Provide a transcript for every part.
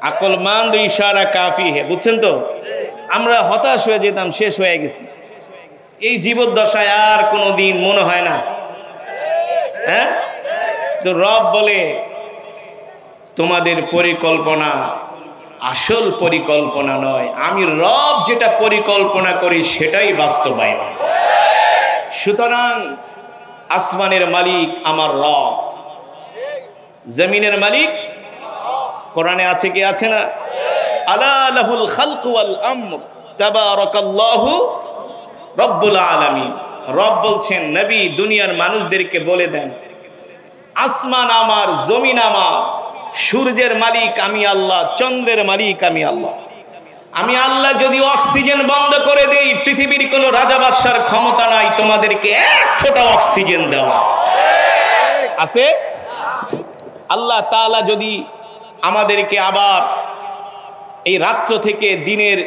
আকলমান্দ ইশারা কাফি হে, বুঝছেন তো? আমরা হতাশ হয়ে যেতাম, শেষ হয়ে গেছি। এই জীবদ্দশায় আর কোনো দিন মনে হয় না, হ্যাঁ? তো রব বলে তোমাদের পরিকল্পনা আসল পরিকল্পনা নয়, আমি রব যেটা পরিকল্পনা করি সেটাই বাস্তবায়ন। সুতরাং আসমানের মালিক আমার রব, জমিনের মালিক কোরআনে আছে কি আছে না? আলা লাহুল খালকু ওয়াল আমর তাবারাকাল্লাহু রব্বুল আলামিন। রব বলছেন নবী দুনিয়ার মানুষদেরকে বলে দেন, আসমান আমার, জমিন আমার, সূর্যের মালিক আমি আল্লাহ, চন্দ্রের মালিক আমি আল্লাহ। আমি আল্লাহ যদি অক্সিজেন বন্ধ করে দেই, পৃথিবীর কোনো রাজা বাদশার ক্ষমতা নাই তোমাদেরকে এক ফোঁটা অক্সিজেন দেওয়া, আছে? আল্লাহ তাআলা যদি আমাদেরকে আবার এই রাত্র থেকে দিনের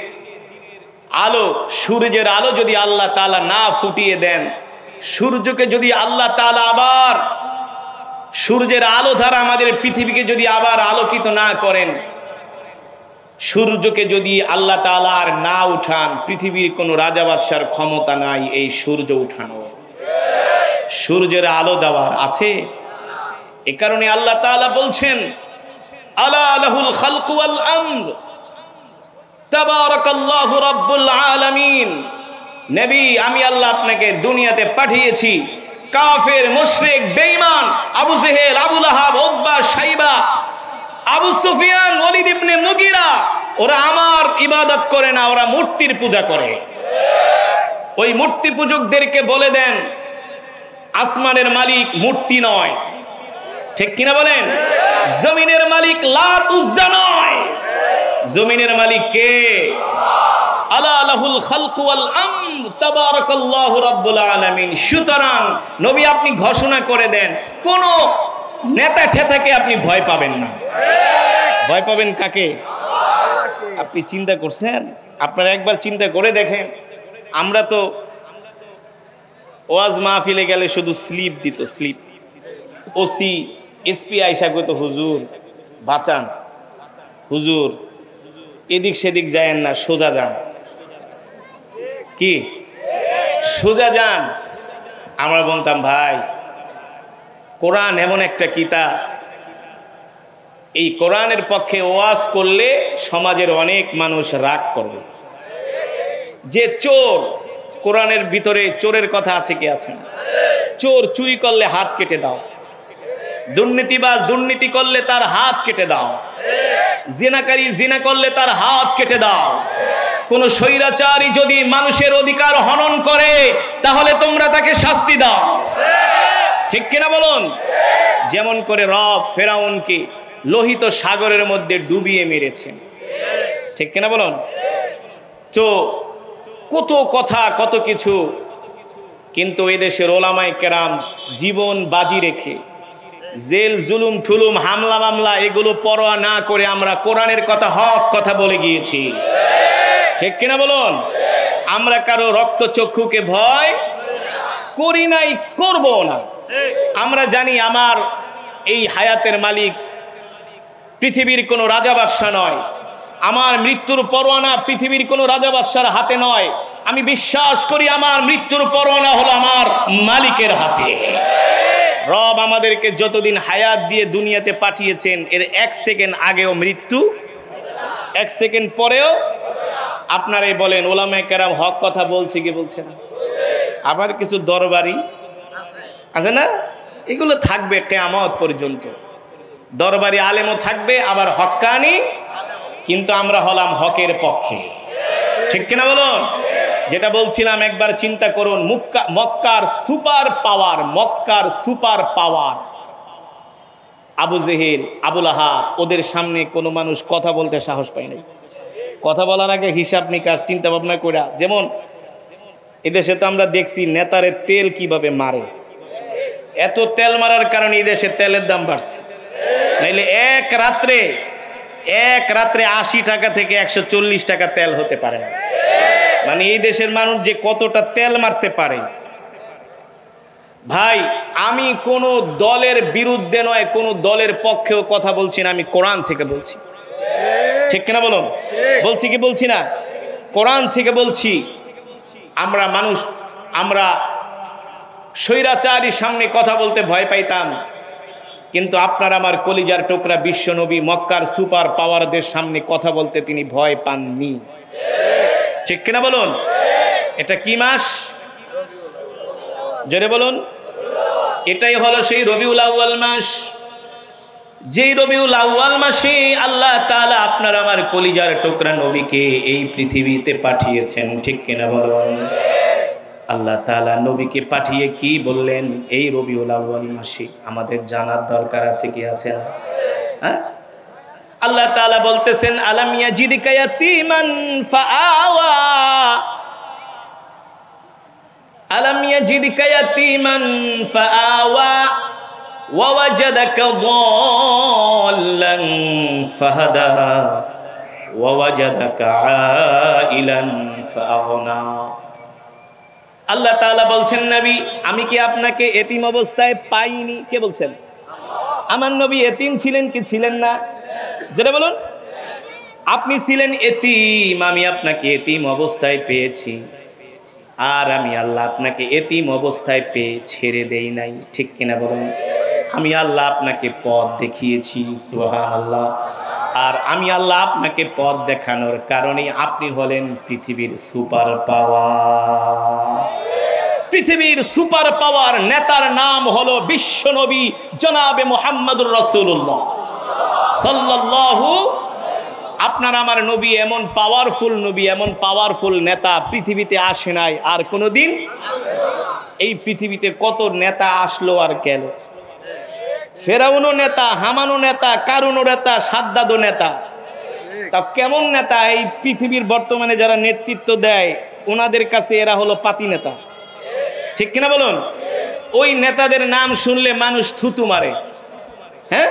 আলো, সূর্যের আলো যদি আল্লাহ তাআলা না ফুটিয়ে দেন, সূর্যকে যদি আল্লাহ তাআলা আবার সূর্যের আলো দ্বারা আমাদের পৃথিবীকে যদি আবার আলোকিত না করেন, সূর্যকে যদি আল্লাহ তাআলা আর না উঠান, পৃথিবীর কোনো রাজা বাদশার ক্ষমতা নাই এই সূর্য উঠানো, সূর্যের আলো দেওয়ার, আছে? এ কারণে আল্লাহ তাআলা বলছেন আলা লাহুল খালকু ওয়াল আমর তাবারাকাল্লাহু রব্বুল আলামিন। নবী আমি আল্লাহ আপনাকে দুনিয়াতে পাঠিয়েছি, কাফের, মুশরিক, বেঈমান, আবু জেহেল, আবু লাহাব, উতবা, শাইবা, আবু সুফিয়ান, ওয়ালিদ ইবনে মুগিরা, ওরা আমার ইবাদত করে না, ওরা মূর্তির পূজা করে। ওই মূর্তি পূজকদেরকে বলে দেন আসমানের মালিক মূর্তি নয়, ঠিক কিনা বলেন? জমিনের মালিক লাত উজ্জা নয়, জমিনের মালিক কে? আলা লাহুল খালকু ওয়াল আমর তাবারাকাল্লাহু রব্বুল আলামিন। সুতরাং নবী আপনি ঘোষণা করে দেন, কোন নেতা ঠেতাকে আপনি ভয় পাবেন না। ভয় পাবেন কাকে? আপনি চিন্তা করছেন? আপনারা একবার চিন্তা করে দেখেন, আমরা তো ওয়াজ মাহফিলে গেলে শুধু স্লিপ দিত, স্লিপ। ওসি এসপি আইসা কইতো হুজুর বাঁচান, হুজুর এদিক সেদিক যায়েন না, সোজা যান। কি সোজা যান? আমরা বলতাম ভাই কোরআন এমন একটা কিতাব, এই কোরআনের পক্ষে ওয়াজ করলে সমাজের অনেক মানুষ রাগ করবে। যে চোর, কোরআনের ভিতরে চোরের কথা আছে কি আছে না? চোর চুরি করলে হাত কেটে দাও, দুর্নীতিবাজ দুর্নীতি করলে তার হাত কেটে দাও, জিনাকারী জিনা করলে তার হাত কেটে দাও, কোন স্বৈরাচারী যদি মানুষের অধিকার হনন করে তাহলে তোমরা তাকে শাস্তি দাও, ঠিক কিনা বলুন? যেমন করে রব ফেরাউনকে লোহিত সাগরের মধ্যে ডুবিয়ে মেরেছেন, ঠিক কিনা বলুন? তো কত কথা কত কিছু, কিন্তু এদেশের ওলামায়ে কেরাম জীবন বাজি রেখে জেল জুলুম ঠুলুম হামলা মামলা এগুলো পরোয়া না করে আমরা কোরআনের কথা হক কথা বলে গিয়েছি, ঠিক কিনা বলুন? আমরা কারো রক্তচক্ষুকে ভয় করি নাই, করব না। আমরা জানি আমার এই হায়াতের মালিক পৃথিবীর কোনো রাজা বাদশা নয়, আমার মৃত্যুর পরোয়ানা পৃথিবীর কোনো রাজা বাদশার হাতে নয়। আমি বিশ্বাস করি আমার মৃত্যুর পরোয়ানা হলো আমার মালিকের হাতে। রব আমাদেরকে যতদিন হায়াত দিয়ে দুনিয়াতে পাঠিয়েছেন, এর 1 সেকেন্ড আগেও মৃত্যু, 1 সেকেন্ড পরেও। আপনারাই বলেন ওলামায়ে কেরাম হক কথা বলছে কি বলছে না? আবার কিছু দরবারি আছে না, এগুলো থাকবে কিয়ামত পর্যন্ত। দরবারি আলেমও থাকবে, আবার হক্কানি, কিন্তু আমরা হলাম হকের পক্ষে, ঠিক কিনা বলুন? যেটা বলছিলাম একবার চিন্তা করুন, মক্কার সুপার পাওয়ার, মক্কার সুপার পাওয়ার আবু জেহেল, আবু লাহাব, ওদের সামনে কোনো মানুষ কথা বলতে সাহস পায় নাই। কথা বলার আগে হিসাব নিকাশ চিন্তা ভাবনা করে, যেমন এদেশে তো আমরা দেখছি নেতারে তেল কিভাবে মারে, এত তেল মারার কারণে এদেশে তেলের দাম বাড়ছে। নাইলে এক রাত্রে 80 টাকা থেকে 140 টাকা তেল হতে পারে না। মানে এই দেশের মানুষ যে কতটা তেল মারতে পারে। ভাই আমি কোন দলের বিরুদ্ধে নয়, কোন দলের পক্ষেও কথা বলছি না, আমি কোরআন থেকে বলছি। ঠিক কিনা বলুন? বলছি কি বলছি না? কোরআন থেকে বলছি। আমরা স্বৈরাচারীর সামনে কথা বলতে ভয় পাইতাম, কিন্তু আপনার আমার কলিজার টুকরা বিশ্ব নবী মক্কার সুপার পাওয়ারদের সামনে কথা বলতে তিনি ভয় পাননি। ঠিক কিনা বলুন? এটা কি মাস? জোরে বলুন। এটাই হলো সেই রবিউল আউয়াল মাস, যেই রবিউল আউয়াল মাসে আল্লাহ তাআলা আপনার আমার কলিজার টুকরা নবীকে এই পৃথিবীতে পাঠিয়েছেন। ঠিক কিনা বলুন? আল্লাহ তাআলা নবীকে পাঠিয়ে কি বললেন এই রবিউল আউয়াল মাসে? আমাদের জানার দরকার আছে কি আছে না? হ্যাঁ, আল্লাহ তাআলা বলতেছেন আলাম ইয়াজিদকা ইয়াতীমান ফাআওয়া, আলাম ইয়াজিদকা ইয়াতীমান ফাআওয়া ওয়া ওয়াজাদাকা দাল্লান ফাহাদা ওয়া ওয়াজাদাকা আইলান ফাআগনা। আল্লাহ তাআলা বলছেন নবী, আমি কি আপনাকে এতিম অবস্থায় পাইনি? কে বলছেন? আমার নবী এতিম ছিলেন কি ছিলেন না? যেটা বলুন, আপনি ছিলেন এতিম, আমি আপনাকে এতিম অবস্থায় পেয়েছি। আর আমি আল্লাহ আপনাকে এতিম অবস্থায় পেয়ে ছেড়ে দেই নাই। ঠিক কিনা বলুন? আমি আল্লাহ আপনাকে পথ দেখিয়েছি। সুবহানাল্লাহ। আর আমি আল্লাহ আপনাকে পথ দেখানোর কারণে আপনি হলেন পৃথিবীর সুপার পাওয়ার। পৃথিবীর সুপার পাওয়ার নেতার নাম হলো বিশ্বনবী জনাবে মুহাম্মদুর রাসূলুল্লাহ সাল্লাল্লাহু। আপনার আমার নবী এমন পাওয়ারফুল নবী, এমন পাওয়ারফুল নেতা পৃথিবীতে আসে নাই, আর কোনোদিন। এই পৃথিবীতে কত নেতা আসলো আর গেল। ফেরাউনও নেতা, হামানও নেতা, কারুনও নেতা, সাদ্দাদও নেতা। তা কেমন নেতা? এই পৃথিবীর বর্তমানে যারা নেতৃত্ব দেয় ওনাদের কাছে এরা হলো পাতি নেতা। ঠিক কিনা বলুন? ওই নেতাদের নাম শুনলে মানুষ থুতু মারে। হ্যাঁ,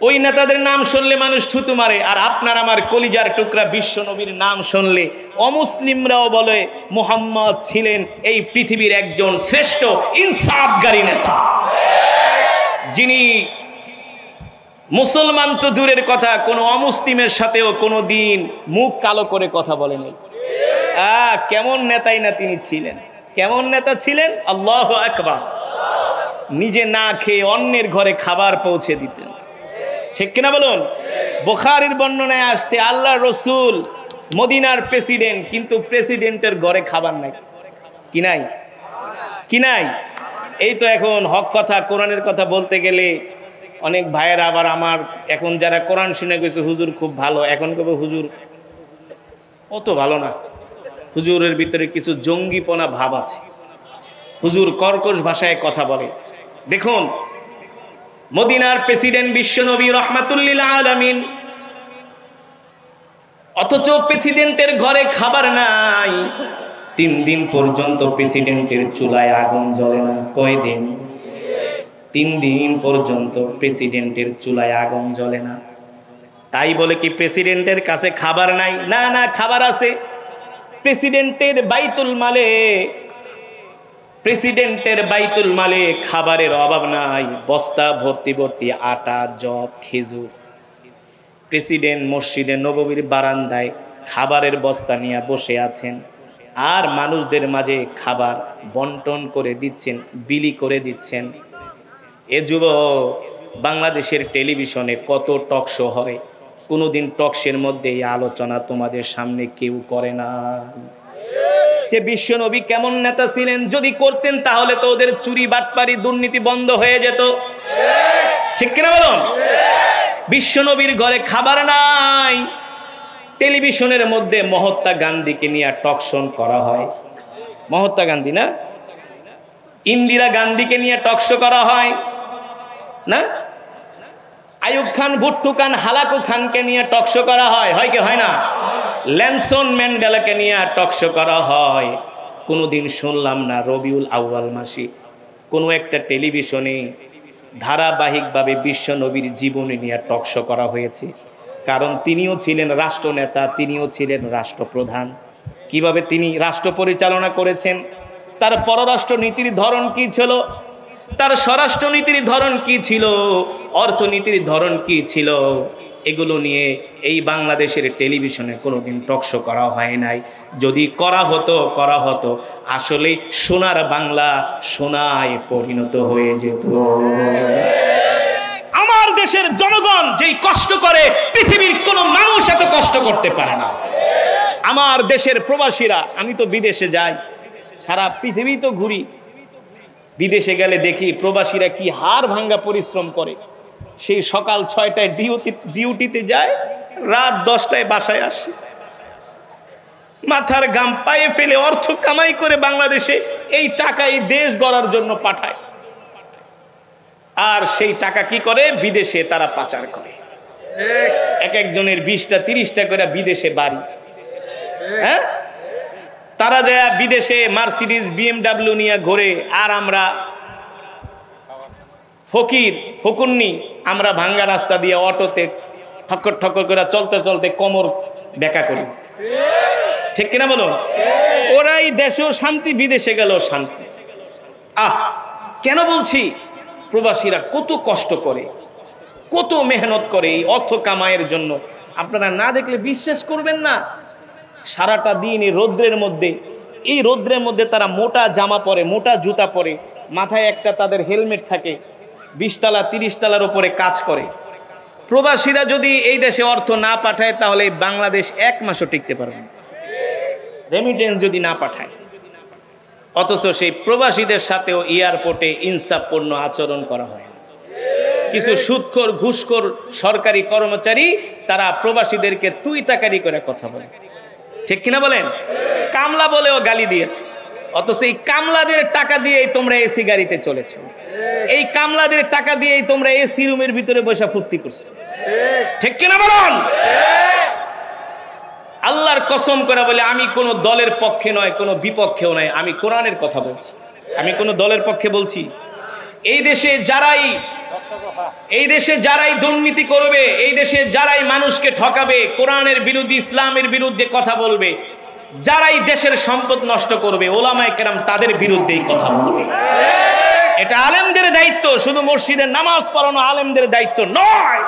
ওই নেতাদের নাম শুনলে মানুষ থুতু মারে। আর আপনার আমার কলিজার টুকরা বিশ্ব নবীর নাম শুনলে অমুসলিমরাও বলে মুহাম্মদ ছিলেন এই পৃথিবীর একজন শ্রেষ্ঠ ইনসাফকারী নেতা, যিনি মুসলমান তো দূরের কথা, কোনো অমুসলিমের সাথেও কোনো দিন মুখ কালো করে কথা বলেনি। কেমন নেতাই না তিনি ছিলেন, কেমন নেতা ছিলেন! আল্লাহু আকবার। নিজে না খেয়ে অন্যের ঘরে খাবার পৌঁছে দিতেন। ঠিক কিনা বলুন? বুখারীর বর্ণনায় আসছে আল্লাহ রসুল মদিনার প্রেসিডেন্ট, কিন্তু প্রেসিডেন্টের ঘরে খাবার নাই। কি নাই? কি নাই? এই তো এখন হক কথা, কোরআনের কথা বলতে গেলে অনেক ভাইয়েরা আবার আমার এখন যারা কোরআন শুনে গেছে হুজুর খুব ভালো, এখন কবে হুজুর অত ভালো না, হুজুরের ভিতরে কিছু জঙ্গিপনা ভাব আছে, হুজুর কর্কশ ভাষায় কথা বলে। দেখুন, মদিনার প্রেসিডেন্ট বিশ্বনবী রাহমাতুল লিল আলামিন, অথচ প্রেসিডেন্টের ঘরে খাবার নাই। 3 দিন পর্যন্ত প্রেসিডেন্টের চুলায় আগুন জ্বলে না। কয়দিন? 3 দিন পর্যন্ত প্রেসিডেন্টের চুলায় আগুন জ্বলে না। তাই বলে কি প্রেসিডেন্টের কাছে খাবার নাই? না না, খাবার আছে। প্রেসিডেন্টের বাইতুল মালে খাবারের অভাব নাই। বস্তা ভর্তি ভর্তি আটা, জব, খেজুর। প্রেসিডেন্ট মসজিদে নববীর বারান্দায় খাবারের বস্তা নিয়ে বসে আছেন, আর মানুষদের মাঝে খাবার বন্টন করে দিচ্ছেন, বিলি করে দিচ্ছেন। এ যুবক, বাংলাদেশের টেলিভিশনে কত টক শো হয়, কোনোদিন টক শোর মধ্যে এই আলোচনা তোমাদের সামনে কেউ করে না যে বিশ্বনবী কেমন নেতা ছিলেন। যদি করতেন তাহলে তো ওদের চুরি, বাটপারি, দুর্নীতি বন্ধ হয়ে যেত। ঠিক কিনা বলুন? বিশ্বনবীর ঘরে খাবার নাই। টেলিভিশনের মধ্যে মহাত্মা গান্ধীকে নিয়ে টক শো করা হয়। মহাত্মা গান্ধী না, ইন্দিরা গান্ধীকে নিয়ে টক শো করা হয় না? আইয়ুব খান, ভুট্টু খান, হালাকু খানকে নিয়ে টক শো করা হয়। হয় কি হয় না? লেনসন ম্যান্ডেলাকে নিয়ে টক শো করা হয়। কোনোদিন শুনলাম না রবিউল আউয়াল মাসে কোনো একটা টেলিভিশনে ধারাবাহিকভাবে বিশ্ব নবীর জীবনী নিয়ে টক শো করা হয়েছে। কারণ তিনিও ছিলেন রাষ্ট্রনেতা, তিনিও ছিলেন রাষ্ট্রপ্রধান। কিভাবে তিনি রাষ্ট্র পরিচালনা করেছেন, তার পররাষ্ট্র নীতির ধরন কি ছিল, তার স্বরাষ্ট্রনীতির ধরন কি ছিল, অর্থনীতির ধরন কি ছিল, এগুলো নিয়ে এই বাংলাদেশের টেলিভিশনে কোনোদিন টকশো করা হয় নাই। যদি করা হতো আসলে সোনার বাংলা সোনায় পরিণত হয়ে যেত। আমার দেশের জনগণ যেই কষ্ট করে পৃথিবীর কোনো মানুষ এত কষ্ট করতে পারে না। আমার দেশের প্রবাসীরা, আমি তো বিদেশে যাই, সারা পৃথিবী তো ঘুরি, বিদেশে গেলে দেখি প্রবাসীরা কি হাড় ভাঙ্গা পরিশ্রম করে। সেই সকাল 6টায় ডিউটিতে যায়, রাত 10টায় বাসায় আসে, মাথার ঘাম পায়ে ফেলে অর্থ কামাই করে বাংলাদেশে এই টাকা এই দেশ গড়ার জন্য পাঠায়। আর সেই টাকা কি করে? বিদেশে তারা পাচার করে। এক একজনের 20টা 30টা করে বিদেশে বাড়ি। হ্যাঁ, তারা যায় বিদেশে মার্সিডিজ BMW নিয়ে ঘোরে, আর আমরা ফকুন্নি আমরা ভাঙ্গা রাস্তা দিয়ে অটোতে ঠক্কর ঠক্কর করে চলতে চলতে কোমর বেঁকা করি। ঠিক কিনা বলো? ওরাই দেশেও শান্তি, বিদেশে গেলেও শান্তি। কেন বলছি? প্রবাসীরা কত কষ্ট করে, কত মেহনত করে এই অর্থ কামাইয়ের জন্য। আপনারা না দেখলে বিশ্বাস করবেন না। সারাটা দিন এই রৌদ্রের মধ্যে তারা মোটা জামা পরে, মোটা জুতা পরে, মাথায় একটা তাদের হেলমেট থাকে, 20 তলা 30 তলার উপরে কাজ করে। প্রবাসীরা যদি এই দেশে অর্থ না পাঠায় তাহলে বাংলাদেশ 1 মাসও টিকতে পারবে না, রেমিটেন্স যদি না পাঠায়। অথচ সেই প্রবাসীদের সাথেও এয়ারপোর্টে ইনসাফপূর্ণ আচরণ করা হয়। কিছু সুদখোর ঘুষখোর সরকারি কর্মচারী তারা প্রবাসীদেরকে তুই তাকারি করে কথা বলে। ঠিক কিনা বলেন? কামলা বলেও গালি দিয়েছে। অথচ এই কামলাদের টাকা দিয়েই তোমরা এসি গাড়িতে চলেছো, এই কামলাদের টাকা দিয়েই তোমরা এসি রুমের ভিতরে বসে ফুর্তি করছো। ঠিক কিনা বলেন? আল্লাহর কসম করে বলে, আমি কোনো দলের পক্ষে নয়, কোনো বিপক্ষেও নয়, আমি কোরআনের কথা বলছি। আমি কোনো দলের পক্ষে বলছি? এই দেশে যারাই দুর্নীতি করবে, এই দেশে যারাই মানুষকে ঠকাবে, কোরআনের বিরুদ্ধে, ইসলামের বিরুদ্ধে কথা বলবে, যারাই দেশের সম্পদ নষ্ট করবে, ওলামায়ে কেরাম তাদের বিরুদ্ধেই কথা বলবে। এটা আলেমদের দায়িত্ব, শুধু মসজিদে নামাজ পড়ানো আলেমদের দায়িত্ব নয়।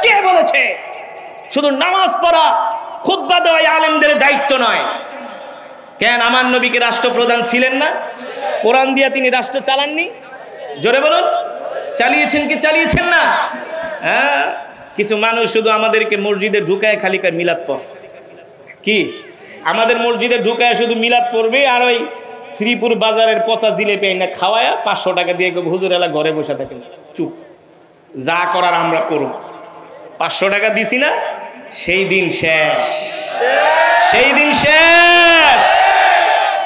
কে বলেছে শুধু নামাজ পড়া খুতবা দেওয়া আলেমদের দায়িত্ব নয়? কেন আমার নবীকে রাষ্ট্রপ্রধান ছিলেন না? কোরআন দিয়া তিনি রাষ্ট্র চালাননি? জোরে বলুন, চালিয়েছেন কি চালিয়েছেন না? হ্যাঁ, কিছু মানুষ শুধু আমাদেরকে মসজিদে ঢুকায় খালি মিলাদ পড়। কি আমাদের মসজিদে ঢুকায় শুধু মিলাদ পড়বে, আর ওই শ্রীপুর বাজারের পচা জিলেপি না খাওয়ায়া 500 টাকা দিয়ে হুজুর এলা ঘরে বসে থাকে, চুপ, যা করার আমরা করব। 500 টাকা দিছি না, সেই দিন শেষ, সেই দিন শেষ,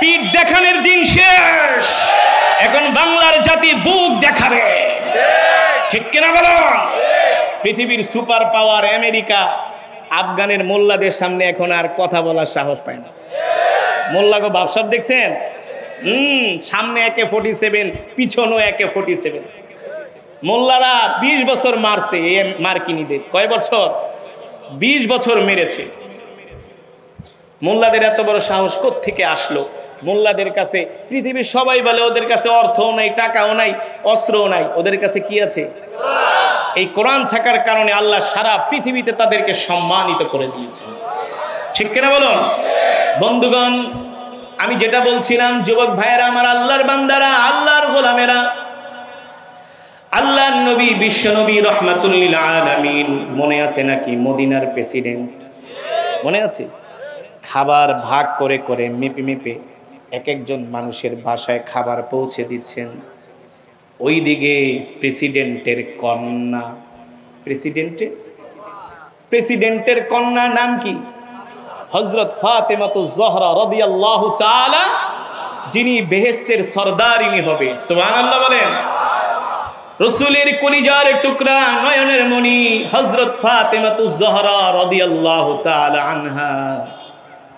পিঠ দেখানোর দিন শেষ। এখন বাংলার জাতি বুক দেখাবে। ঠিক কিনা বলো? পৃথিবীর সুপার পাওয়ার আমেরিকা আফগানের মোল্লাদের সামনে এখন আর কথা বলার সাহস পায় না। মোল্লাকে বাপসাব দেখছেন? সামনে AK-47, পিছনেও AK-47। মোল্লারা 20 বছর মারছে মার্কিনীদের। কয় বছর? 20 বছর মেরেছে। মোল্লাদের এত বড় সাহস কোত্থেকে আসলো? মোল্লাদের কাছে পৃথিবীর সবাই বলে ওদের কাছে অর্থও নাই, টাকাও নাই, অস্ত্রও নাই, ওদের কাছে কি আছে? এই কোরআন থাকার কারণে আল্লাহ সারা পৃথিবীতে তাদেরকে সম্মানিত করে দিয়েছে। ঠিক কিনা বলুন? বন্ধুগণ, আমি যেটা বলছিলাম, যুবক ভাইয়েরা আমার, আল্লাহর বান্দারা, আল্লাহর গোলামেরা, আল্লাহর নবী, বিশ্ব নবী রহমাতুল লিল আলামিন, মনে আছে নাকি মদিনার প্রেসিডেন্ট? মনে আছে? খাবার ভাগ করে করে মেপে মেপে এক একজন মানুষের বাসায় খাবার পৌঁছে দিচ্ছেন। ওইদিকে প্রেসিডেন্টের কন্যা, প্রেসিডেন্টের কন্যা নাম কি? হযরত ফাতেমাতুজ জহরা রাদিয়াল্লাহু তাআলা, যিনি বেহেশতের সরদারিনী হবে। সুবহানাল্লাহ বলেন। রাসূলের কলিজার টুকরা, নয়নের মণি হযরত ফাতেমাতুজ জহরা রাদিয়াল্লাহু তাআলা আনহা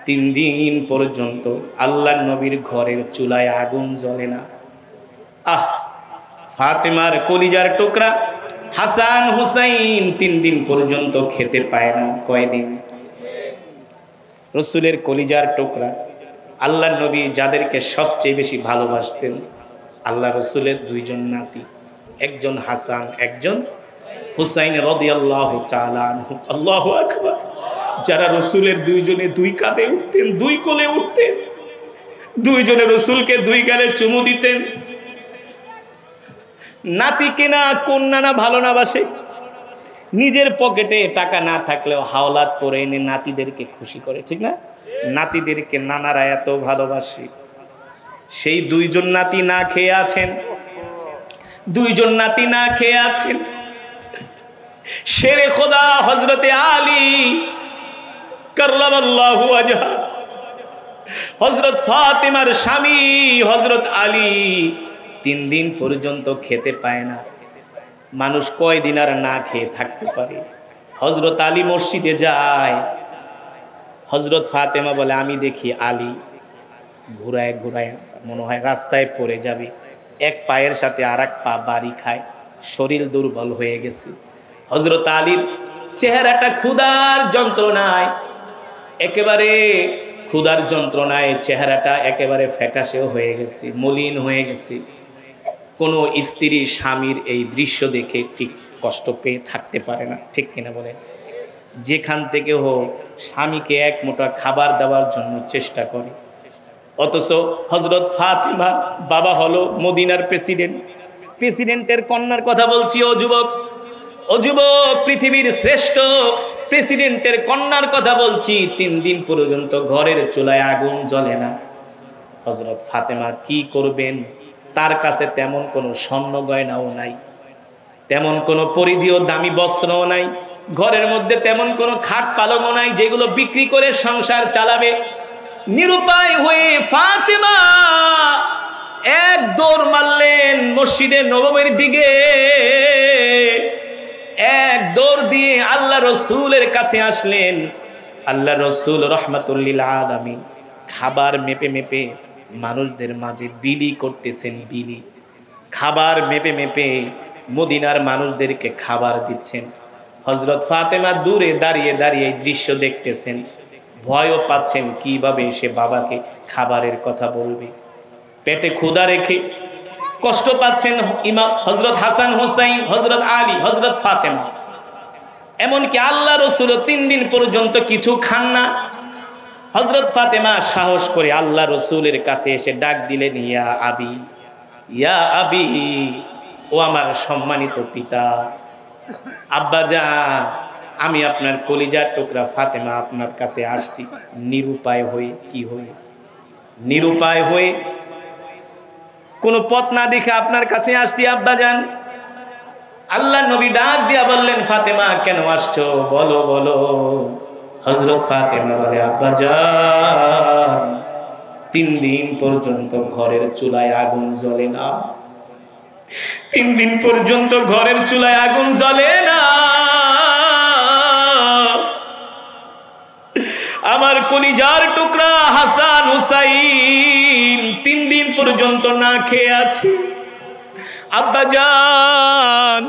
3 দিন পর্যন্ত আল্লাহর নবীর ঘরের চুলায় আগুন জ্বলে না। ফাতেমার কলিজার টুকরা হাসান হুসাইন 3 দিন পর্যন্ত খেতে পায় না। কয়দিন? রাসূলের কলিজার টুকরা আল্লাহর নবী যাদেরকে সবচেয়ে বেশি ভালোবাসতেন, আল্লাহ রাসূলের 2 জন নাতি, একজন হাসান, একজন হুসাইন রাদিয়াল্লাহু তাআলা আনহু। আল্লাহু আকবার। যারা রাসূলের দুইজনে দুই কাঁধে উঠতেন, দুই কোলে উঠতেন, দুইজনে রাসূলকে দুই গালে চুমু দিতেন। নাতি কেনা কন্যা না ভালো না বাসে, নিজের পকেটে টাকা না থাকলেও হাওলাত করে এনে নাতিদেরকে খুশি করে, ঠিক না? নাতিদেরকে নানারা এত ভালোবাসে। সেই দুইজন নাতি না খেয়ে আছেন, দুইজন নাতি না খেয়ে আছেন। শেরে খোদা হযরতে আলী কাররামাল্লাহু ওয়াজহা, হযরত ফাতেমার স্বামী হযরত আলী 3 দিন পর্যন্ত খেতে পায় না। মানুষ কয়দিন আর না খেয়ে থাকতে পারে? হযরত আলী মসজিদে যায়, হযরত ফাতেমা বলে আমি দেখি আলী ঘুরায় ঘুরায় মনে হয় রাস্তায় পড়ে যাবে, এক পায়ের সাথে আর এক পা বাড়ি খায়, শরীর দুর্বল হয়ে গেছে। হযরত আলীর চেহারাটা ক্ষুধার যন্ত্রণায়, একেবারে ক্ষুধার যন্ত্রণায় চেহারাটা একেবারে ফ্যাকাশেও হয়ে গেছে, মলিন হয়ে গেছে। কোনো স্ত্রী স্বামীর এই দৃশ্য দেখে ঠিক কষ্ট পেয়ে থাকতে পারে না, ঠিক কিনা বলেন? যেখান থেকে হোক স্বামীকে এক মুঠো খাবার দেওয়ার জন্য চেষ্টা করে। অথচ হযরত ফাতেমা বাবা হলো মদিনার প্রেসিডেন্ট, প্রেসিডেন্টের কন্যার কথা বলছি। ও যুবক, ও যুবক, পৃথিবীর শ্রেষ্ঠ প্রেসিডেন্টের কন্যার কথা বলছি। 3 দিন পর্যন্ত ঘরের চুলায় আগুন জ্বলে না। হযরত ফাতেমা কি করবেন? তার কাছে তেমন কোনো স্বর্ণ গয়নাও নাই, তেমন কোনো পরিধেয় দামি বস্ত্রও নাই, ঘরের মধ্যে তেমন কোনো খাট পালংও নাই যেগুলো বিক্রি করে সংসার চালাবে। নিরুপায় হয়ে ফাতেমা এক দৌড় মারলেন মসজিদে নববীর দিকে, এক দৌড় দিয়ে আল্লাহ রসুলের কাছে আসলেন। আল্লাহ রসুল রহমাতুল লিল আলামিন খাবার মেপে মেপে মানুষদের মাঝে বিলি করতেছেন, বিলি খাবার মেপে মেপে মদিনার মানুষদেরকে খাবার দিচ্ছেন। হযরত ফাতেমা দূরে দাঁড়িয়ে দাঁড়িয়ে এই দৃশ্য দেখতেছেন, ভয়ও পাচ্ছেন কিভাবে সে বাবাকে খাবারের কথা বলবে। পেটে ক্ষুধা রেখে কষ্ট পাচ্ছেন ইমাম হযরত হাসান হুসাইন, হযরত আলী, হযরত ফাতেমা। এমনকি আল্লাহ রসুল 3 দিন পর্যন্ত কিছু খান না। হযরত ফাতেমা সাহস করে আল্লাহ রসুলের কাছে এসে ডাক দিলেন, ইয়া আবি, ইয়া আবি, ও আমার সম্মানিত পিতা, আব্বাজান, আমি আপনার কলিজার টুকরা ফাতেমা আপনার কাছে আসছি নিরুপায় হয়ে। কি হয়ে? নিরুপায় হয়ে, কোনো পথ না দেখে আপনার কাছে আসছি আব্বাজান। আল্লাহ নবী ডাক দিয়া বললেন, ফাতেমা কেন আসছো? বলো বলো। হযরত ফাতেমা বলে, আব্বাজান 3 দিন পর্যন্ত ঘরের চুলায় আগুন জ্বলে না, 3 দিন পর্যন্ত ঘরের চুলায় আগুন জ্বলে না। আমার কলিজার টুকরা হাসান হুসাইন 3 দিন পর্যন্ত না খেয়ে আছে। আব্বাজান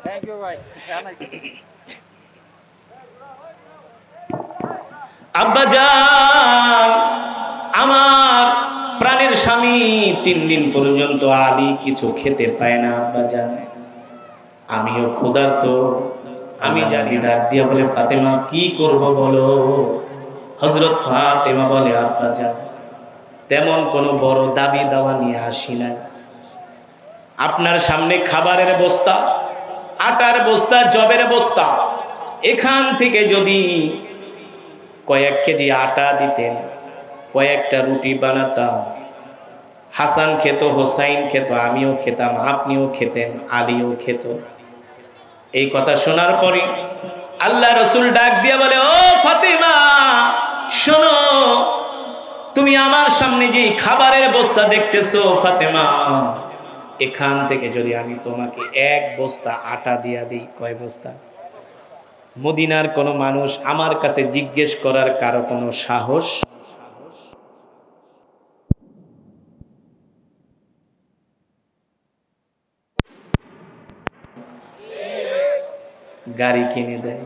থ্যাংক ইউ ভাই। আব্বাজান, আমার প্রাণের স্বামী 3 দিন পর্যন্ত আলী কিছু খেতে পায় না আব্বাজান, আমিও ক্ষুধার্ত, আমি জানি। ডাক দিয়া বলে, ফাতেমা কি করব বলো। হযরত ফাতেমা বলে, আব্বাজান তেমন কোনো বড় দাবি দাওয়া নিয়ে আসি না, আপনার সামনে খাবারের বস্তা, আটার বস্তা, জবের বস্তা, এখান থেকে যদি কয়েক কেজি আটা দিতেন, কয়েকটা রুটি বানাতাম, হাসান খেত, হোসাইন খেত, আমিও খেতাম, আপনিও খেতেন, আলীও খেত। এই কথা শোনার পরে আল্লাহ রসুল ডাক দিয়া বলে, ও ফাতেমা শোনো, তুমি আমার সামনে যে খাবারের বস্তা দেখতেছো ফাতেমা, এখান থেকে যদি আমি তোমাকে 1 বস্তা আটা দিয়া দিই, কয় বস্তা? মদিনার কোনো মানুষ আমার কাছে জিজ্ঞেস করার কারো কোনো সাহস? গাড়ি কিনে দেয়,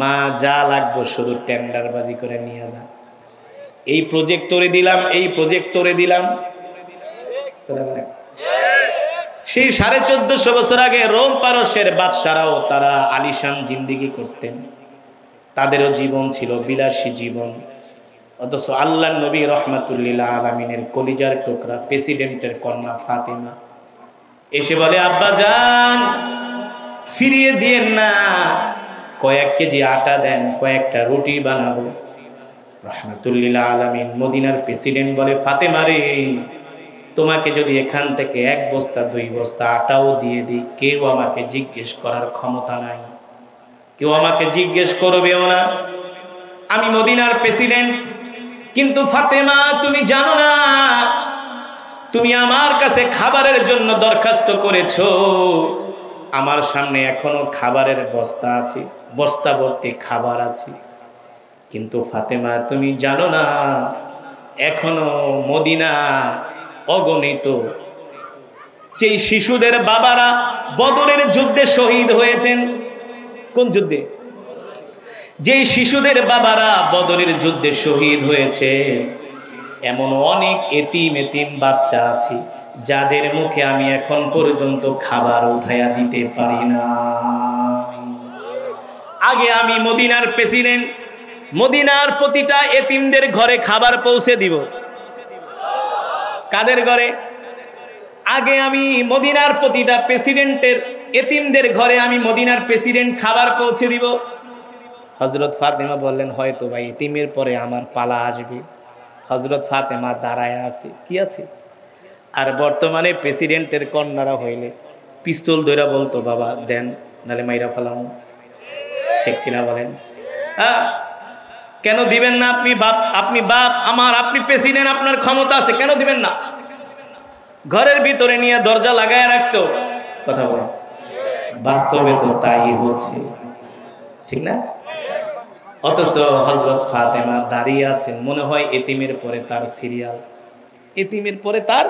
মা যা লাগবে শুধু টেন্ডারবাজি করে নিয়ে যা। এই প্রজেক্ট তোরে দিলাম, এই প্রজেক্ট তোরে দিলাম। সেই 1450 বছর আগে রোম পারস্যের বাদশারাও তারা আলিশান জিন্দেগি করতেন, তাদেরও জীবন ছিল বিলাসী জীবন। অথচ আল্লাহর নবী রহমাতুল্লিল আলামিনের কলিজার টুকরা প্রেসিডেন্টের কন্যা ফাতেমা এসে বলে, আব্বা জান ফিরিয়ে দিয়েন না, কয়েক কেজি আটা দেন, কয়েকটা রুটি বানাবো। রহমাতুল্লিল আলামিন মদিনার প্রেসিডেন্ট বলে, ফাতেমা রে, তোমাকে যদি এখান থেকে 1 বস্তা 2 বস্তা আটাও দিয়ে দিই, কেউ আমাকে জিজ্ঞেস করার ক্ষমতা নাই, কেউ আমাকে জিজ্ঞেস করবেও না, আমি মদিনার প্রেসিডেন্ট। কিন্তু ফাতেমা, তুমি জানো না, তুমি আমার কাছে খাবারের জন্য দরখাস্ত করেছো, আমার সামনে এখনো খাবারের বস্তা আছে, বস্তা ভর্তি খাবার আছে। কিন্তু ফাতেমা, তুমি জানো না, এখনো মদিনা অগণিত যেই শিশুদের বাবারা বদরের যুদ্ধে শহীদ হয়েছেন। কোন যুদ্ধে? যেই শিশুদের বাবারা বদরের যুদ্ধে শহীদ হয়েছে, এমন অনেক এতিম এতিম বাচ্চা আছে যাদের মুখে আমি এখন পর্যন্ত খাবার উঠাইয়া দিতে পারি না। আগে আমি মদিনার প্রেসিডেন্ট, মদিনার প্রতিটা এতিমদের ঘরে খাবার পৌঁছে দিব। কাদের ঘরে? আগে আমি মদিনার প্রতিটা প্রেসিডেন্টের এতিমদের ঘরে আমি মদিনার প্রেসিডেন্ট খাবার পৌঁছে দিব। হযরত ফাতেমা বললেন, হয়তো ভাই এতিমের পরে আমার পালা আসবে। হযরত ফাতেমা দাঁড়ায় আছে, কি আছে? আর বর্তমানে প্রেসিডেন্টের কন্যারা হইলে পিস্তল ধরে বলতো, বাবা দেন, নালে মাইরা ফেলাম। ঠিক কিনা বলেন? হ্যাঁ, কেন দিবেন না? আপনি বাপ আমার, আপনি প্রেসিডেন্ট, আপনার ক্ষমতা আছে, কেন দিবেন না? ঘরের ভিতরে নিয়ে দরজা লাগায় রাখতো। কথা বল, বাস্তবে তো তাই হচ্ছে, ঠিক না? অথচ হযরত ফাতেমা দাঁড়িয়ে আছেন, মনে হয় এতিমের পরে তার সিরিয়াল, এতিমের পরে তার।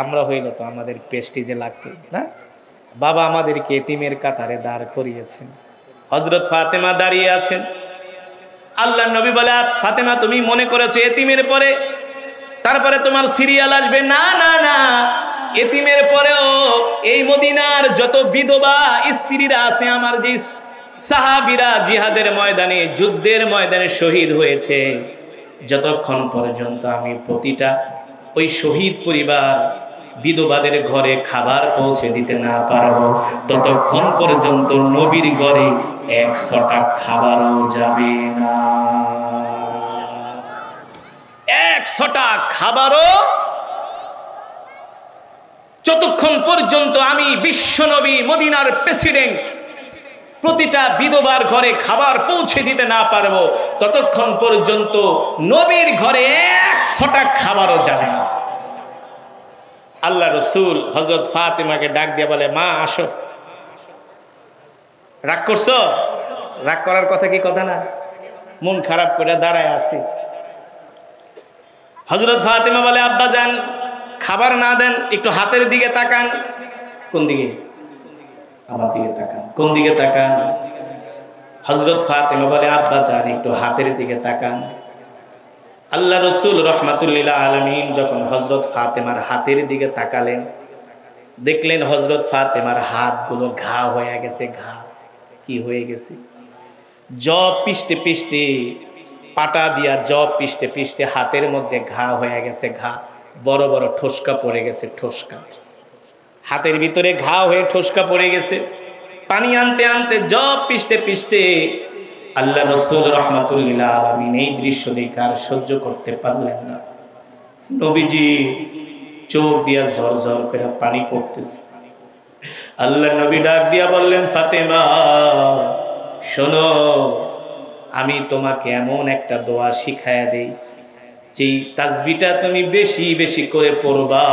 আমরা হইল তো আমাদের প্রেস্টিজে লাগতো না, বাবা আমাদেরকে এতিমের কাতারে দাঁড় করিয়েছেন, হযরত ফাতেমা দাঁড়িয়ে আছেন। আল্লাহর নবী বলে, ফাতেমা তুমি মনে করেছো এতিমের পরে তারপরে তোমার সিরিয়াল আসবে? না না না, এতিমের পরেও এই মদিনার যত বিধবা স্ত্রীরা আছে, আমার যে সাহাবীরা জিহাদের ময়দানে যুদ্ধের ময়দানে শহীদ হয়েছে, যতক্ষণ পর্যন্ত আমি প্রতিটা ওই শহীদ পরিবার বিধবাদের ঘরে খাবার পৌঁছে দিতে না পারবো, ততক্ষণ পর্যন্ত নবীর ঘরে 100টা খাবারও যাবে না। 100টা খাবারও যতক্ষণ পর্যন্ত আমি বিশ্বনবী মদিনার প্রেসিডেন্ট প্রতিটা বিধবার ঘরে খাবার পৌঁছে দিতে না পারবো, ততক্ষণ পর্যন্ত নবীর ঘরে 100টা খাবারও যাবে না। আল্লাহ রসুল হযরত ফাতেমাকে ডাক দিয়ে বলে, মা আসো। রাগ করছো? রাগ করার কথা কি কথা না? মন খারাপ করে দাঁড়ায় আছি। হযরত ফাতেমা বলে, আব্বা জান খাবার না দেন, একটু হাতের দিকে তাকান। কোন দিকে? আমার দিকে তাকান। কোন দিকে তাকান? হযরত ফাতেমা বলে, আব্বা জান একটু হাতের দিকে তাকান। আল্লাহ রসুল রহমাতুল্লিল আলামিন যখন হযরত ফাতেমার হাতের দিকে তাকালেন, দেখলেন হযরত ফাতেমার হাতগুলো ঘা হয়ে গেছে। ঘা কি হয়ে গেছে? জব পিষ্টে পিষ্টে, পাটা দিয়া জব পিষ্টে পিষ্টে হাতের মধ্যে ঘা হয়ে গেছে। ঘা বড় বড় ঠোসকা পড়ে গেছে। ঠোসকা হাতের ভিতরে ঘা হয়ে ঠোসকা পড়ে গেছে। পানি আনতে আনতে জব পিষ্টে পিষ্টে আল্লাহ রসুল রহমাতুল্লিল আলামিন এই দৃশ্য দেখে আর সহ্য করতে পারলেন না। নবীজি চোখ দিয়া ঝরঝর করে পানি পড়তেছে। আল্লাহ নবী ডাক দিয়া বললেন, ফাতেমা শোনো, আমি তোমাকে এমন একটা দোয়া শিখায়া দেই, যেই তাসবিহটা তুমি বেশি বেশি করে পড়বা,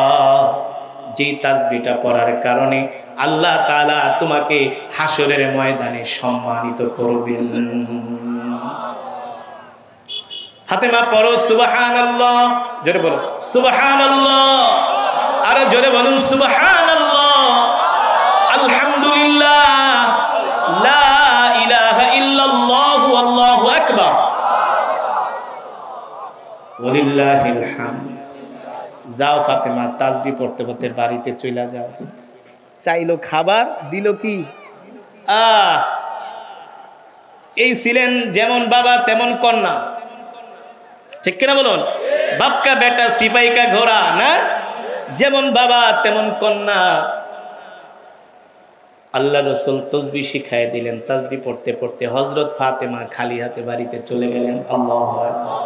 যেই তাসবিহটা পড়ার কারণে আল্লাহ তাআলা তোমাকে হাসরের ময়দানে সম্মানিত করবেন। ফাতেমা পড়ো সুবহানাল্লাহ, জোরে বলো সুবহানাল্লাহ, আরো জোরে বলুন সুবহানাল্লাহ, আলহামদুলিল্লাহ, লা ইলাহা ইল্লাল্লাহু আল্লাহু আকবার। ওয়ালিল্লাহিল হামদ। যাও ফাতেমা, তাসবিহ পড়তে পড়তে বাড়িতে চলে যাও। চাইলো খাবার, দিল কি? এই ছিলেন যেমন বাবা তেমন কন্যা, ঠিক কিনা বলুন? বাপকা বেটা সিপাহি কা ঘোড়া না, যেমন বাবা তেমন কন্যা। আল্লাহ রাসূল তাসবিহ শিখায় দিলেন। তাসবিহ পড়তে পড়তে হযরত ফাতেমা খালি হাতে বাড়িতে চলে গেলেন। আল্লাহু আকবার।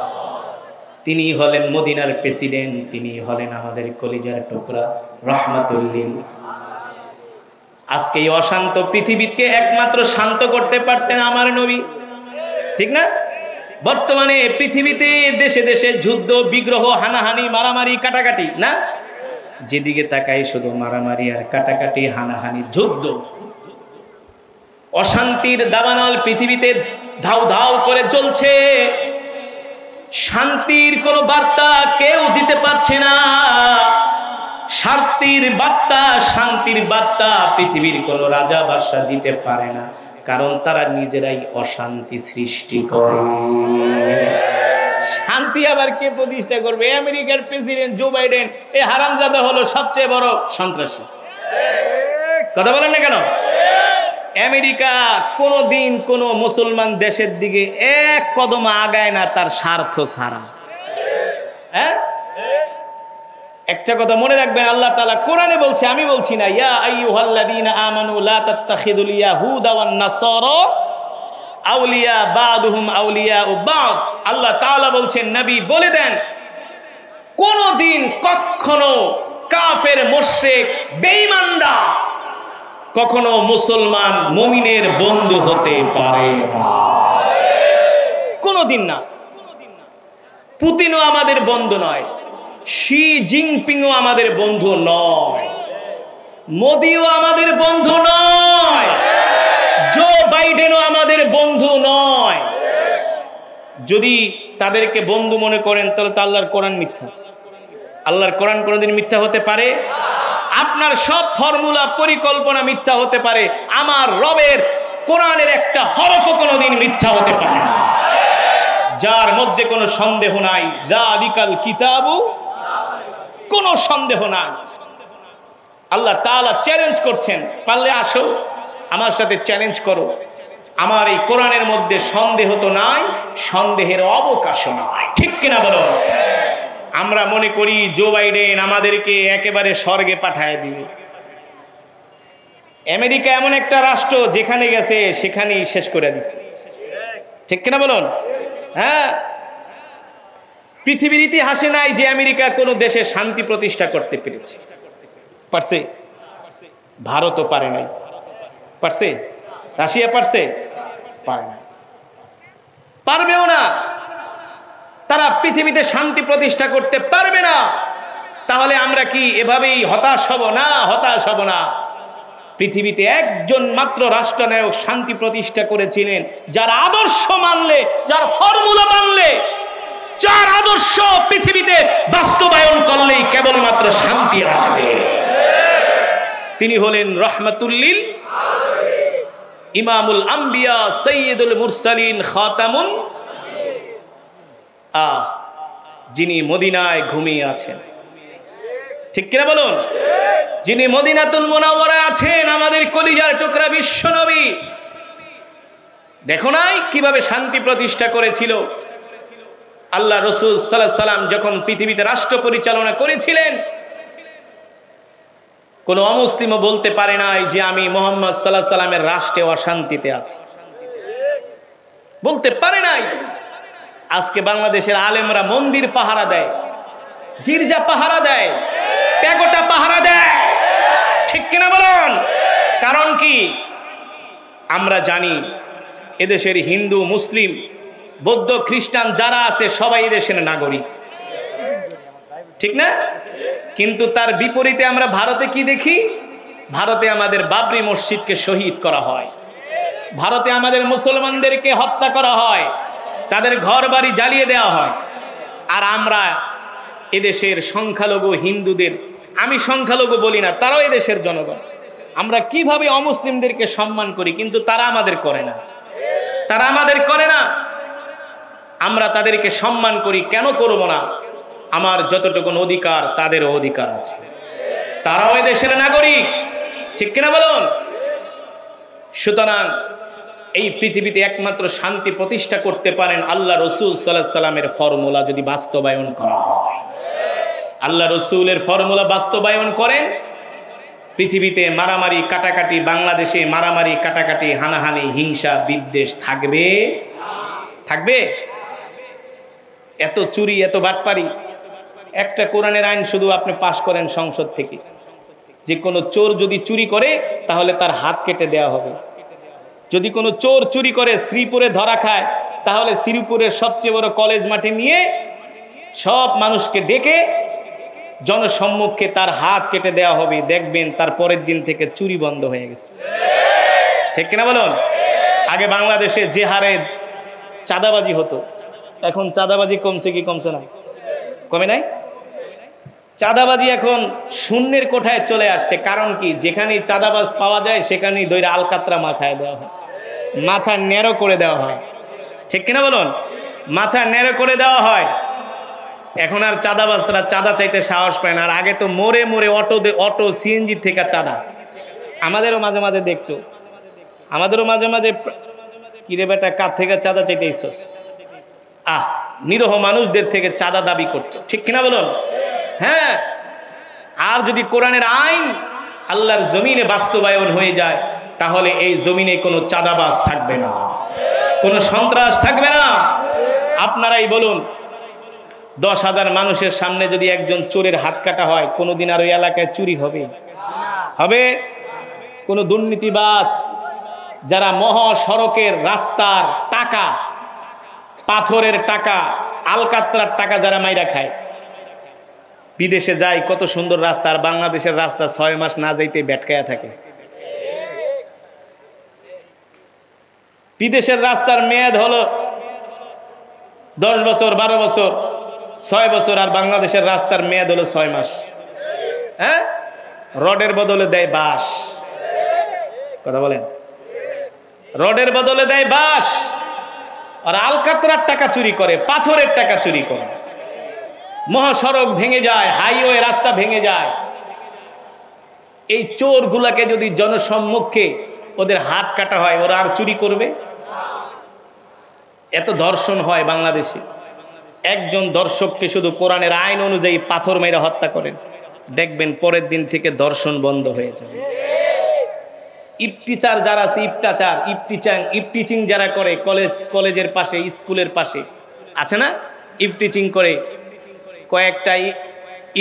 তিনি হলেন মদিনার প্রেসিডেন্ট, তিনি হলেন আমাদের কলিজার টুকরা, রাহমাতুল লিল। আজকে এই অশান্ত পৃথিবীকে একমাত্র শান্ত করতে পারতেন আমার নবী, ঠিক না? বর্তমানে পৃথিবীতে দেশে দেশে যুদ্ধ, বিগ্রহ, হানাহানি, মারামারি, কাটাকাটি না, যেদিকে তাকাই শুধু মারামারি আর কাটাকাটি, হানাহানি, যুদ্ধ। অশান্তির দাবানল পৃথিবীতে ধাউ ধাউ করে চলছে। শান্তির কোনো বার্তা কেউ দিতে পারছে না। শান্তির বার্তা পৃথিবীর কোন রাজা বাদশা দিতে পারে না, কারণ তারা নিজেরাই অশান্তি সৃষ্টি করে। শান্তি আবার কে প্রতিষ্ঠা করবে? আমেরিকার প্রেসিডেন্ট জো বাইডেন, এই হারামজাদা হলো সবচেয়ে বড় সন্ত্রাসী। কথা বলেন না কেন? আমেরিকা কোনোদিন কোন মুসলমান দেশের দিকে এক কদম আগায় না তার স্বার্থ ছাড়া। হ্যাঁ, একটা কথা মনে রাখবেন, আল্লাহ তাআলা কোরআনে বলছে, আমি বলছি না, ইয়া আইয়ুহাল্লাযীনা আমানু লা তাত্তাখিযুল ইয়াহুদা ওয়ান নাসারা আউলিয়া বা'দুহুম আউলিয়াউ বা'দ। আল্লাহ তাআলা বলছেন, নবী বলে দেন, কোনদিন কখনো কাফের, মুশরিক, বেঈমানরা কখনো মুসলমান মুমিনের বন্ধু হতে পারে না, কোনদিন না। পুতিনও আমাদের বন্ধু নয়, শি জিনপিংও আমাদের বন্ধু নয়, মোদিও আমাদের বন্ধু নয়, জো বাইডেনও আমাদের বন্ধু নয়। যদি তাদেরকে বন্ধু মনে করেন তাহলে তো আল্লাহর কোরআন মিথ্যা। আল্লাহর কোরআন কোনোদিন মিথ্যা হতে পারে? আপনার সব ফর্মুলা, পরিকল্পনা মিথ্যা হতে পারে, আমার রবের কোরআনের একটা হরফও কোনোদিন মিথ্যা হতে পারে না, যার মধ্যে কোনো সন্দেহ নাই। যালিকাল কিতাবু, কোনো সন্দেহ নাই। আল্লাহ তাআলা চ্যালেঞ্জ করছেন, পারলে আসো আমার সাথে চ্যালেঞ্জ করো। আমার এই কোরআনের মধ্যে সন্দেহ তো নাই, সন্দেহের অবকাশও নাই, ঠিক কিনা বলো? আমরা মনে করি জো বাইডেন আমাদেরকে একেবারে স্বর্গে পাঠায় দিবে। আমেরিকা এমন একটা রাষ্ট্র, যেখানে গেছে সেখানেই শেষ করে দিচ্ছে, ঠিক কিনা বলুন? হ্যাঁ, পৃথিবীর ইতিহাসে নাই যে আমেরিকা কোনো দেশে শান্তি প্রতিষ্ঠা করতে পেরেছে। পারছে? ভারতও পারে নাই। পারছে? রাশিয়া পারছে? পারে না, পারবেও না। তারা পৃথিবীতে শান্তি প্রতিষ্ঠা করতে পারবে না। তাহলে আমরা কি এভাবেই হতাশ হব? না, হতাশ হব না। পৃথিবীতে একজন মাত্র রাষ্ট্রনায়ক শান্তি প্রতিষ্ঠা করেছিলেন, যার আদর্শ মানলে, যার ফর্মুলা মানলে, যার আদর্শ পৃথিবীতে বাস্তবায়ন করলেই কেবলমাত্র শান্তি আসবে। তিনি হলেন রাহমাতুল লিল ইমামুল আম্বিয়া সাইয়্যিদুল মুরসালিন খাতামুন, যিনি মদিনায় ঘুমিয়ে আছেন, ঠিক কিনা বলুন? যিনি মদিনাতুল মুনাওয়ারায় আছেন, আমাদের কলিজার টুকরা বিশ্বনবী। দেখো নাই কিভাবে শান্তি প্রতিষ্ঠা করেছিল? আল্লাহ রাসূল সাল্লাল্লাহু আলাইহি সাল্লাম যখন পৃথিবীতে রাষ্ট্র পরিচালনা করেছিলেন, কোন অমুসলিমও বলতে পারে নাই যে আমি মুহাম্মদ সাল্লাল্লাহু আলাইহি সাল্লামের রাষ্ট্রে অশান্তিতে আছি, বলতে পারে নাই। আজকে বাংলাদেশের আলেমরা মন্দির পাহারা দেয়, গির্জা পাহারা দেয়, প্যাগোটা পাহারা দেয়, ঠিক কিনা বলুন? কারণ কি? আমরা জানি এদেশের হিন্দু, মুসলিম, বৌদ্ধ, খ্রিস্টান যারা আছে সবাই এদেশের নাগরিক, ঠিক না? কিন্তু তার বিপরীতে আমরা ভারতে কি দেখি? ভারতে আমাদের বাবরি মসজিদকে শহীদ করা হয়, ভারতে আমাদের মুসলমানদেরকে হত্যা করা হয়, তাদের ঘর বাড়ি জ্বালিয়ে দেওয়া হয়। আর আমরা এদেশের সংখ্যালঘু হিন্দুদের, আমি সংখ্যালঘু বলি না, তারাও এদেশের জনগণ, আমরা কিভাবে অমুসলিমদেরকে সম্মান করি, কিন্তু তারা আমাদের করে না, তারা আমাদের করে না। আমরা তাদেরকে সম্মান করি, কেন করব না? আমার যতটুকু অধিকার তাদেরও অধিকার আছে, তারাও এই দেশের নাগরিক, ঠিক কিনা বলুন? সুতরাং এই পৃথিবীতে একমাত্র শান্তি প্রতিষ্ঠা করতে পারেন আল্লাহ রসুল সাল্লাল্লাহু আলাইহি সাল্লামের ফর্মুলা যদি বাস্তবায়ন করা হয়। আল্লাহ রসুলের ফর্মুলা বাস্তবায়ন করেন, পৃথিবীতে মারামারি কাটাকাটি, বাংলাদেশে মারামারি কাটাকাটি, হানাহানি, হিংসা বিদ্বেষ থাকবে? থাকবে? এত চুরি, এত বাটপারি। একটা কোরআনের আইন শুধু আপনি পাশ করেন সংসদ থেকে, যে কোনো চোর যদি চুরি করে তাহলে তার হাত কেটে দেওয়া হবে। যদি কোনো চোর চুরি করে শ্রীপুরে ধরা খায়, তাহলে শ্রীপুরের সবচেয়ে বড় কলেজ মাঠে নিয়ে সব মানুষকে ডেকে জনসম্মুখে তার হাত কেটে দেওয়া হবে। দেখবেন তার পরের দিন থেকে চুরি বন্ধ হয়ে গেছে, ঠিক কিনা বলুন? আগে বাংলাদেশে যে হারে চাঁদাবাজি হতো, এখন চাঁদাবাজি কমছে কি কমছে না? কমে নাই? চাঁদাবাজি এখন শূন্যের কোঠায় চলে আসছে। কারণ কি? যেখানেই চাঁদাবাজ পাওয়া যায় সেখানেই দইরা আলকাতরা মাথায় দেওয়া হয়, মাথা ন্যারো করে দেওয়া হয়, ঠিক কিনা বলুন? মাথা ন্যারো করে দেওয়া হয়। এখন আর চাঁদাবাজরা চাঁদা চাইতে সাহস পায় না। আর আগে তো মোড়ে মোড়ে অটো সিএনজি থেকে চাঁদা। আমাদেরও মাঝে মাঝে দেখতো, আমাদেরও মাঝে মাঝে, কিরে বেটা কার থেকে চাঁদা চাইতে ইচ্ছস? নিরহ মানুষদের থেকে চাঁদা দাবি করতো, ঠিক কিনা বলুন? হ্যাঁ। আর যদি কোরআনের আইন আল্লাহর জমিনে বাস্তবায়ন হয়ে যায়, তাহলে এই জমিনে কোনো চাঁদাবাজ থাকবে না, কোনো সন্ত্রাস থাকবে না। আপনারাই বলুন, 10,000 মানুষের সামনে যদি একজন চোরের হাত কাটা হয়, কোনোদিন আর ওই এলাকায় চুরি হবে? হবে? কোনো দুর্নীতিবাজ যারা মহাসড়কের রাস্তার টাকা, পাথরের টাকা, আলকাতরার টাকা যারা মাইরা খায়, বিদেশে যায় কত সুন্দর রাস্তা, আর বাংলাদেশের রাস্তা 6 মাস না যাইতে বেটকায়া থাকে। বিদেশের রাস্তার মেয়াদ হলো 10 বছর, 12 বছর, 6 বছর, আর বাংলাদেশের রাস্তার মেয়াদ হলো 6 মাস। হ্যাঁ, রডের বদলে দেয় বাঁশ। কথা বলেন? রডের বদলে দেয় বাঁশ, আর আলকাতরার টাকা চুরি করে, পাথরের টাকা চুরি করে। মহাসড়ক ভেঙে যায়, হাইওয়ে রাস্তা ভেঙে যায়। এই চোরগুলাকে যদি জনসম্মুখে ওদের হাত কাটা হয়, ওরা আর চুরি করবে? এত ধর্ষণ হয় বাংলাদেশে, একজন দর্শককে শুধু কোরআনের আইন অনুযায়ী পাথর মেরে হত্যা করেন, দেখবেন পরের দিন থেকে ধর্ষণ বন্ধ হয়ে যাবে। ইফতিচার যারা আছে, ইফটিচিং যারা করে, কলেজের পাশে, স্কুলের পাশে আছে না, ইফটিচিং করে, কয়েকটা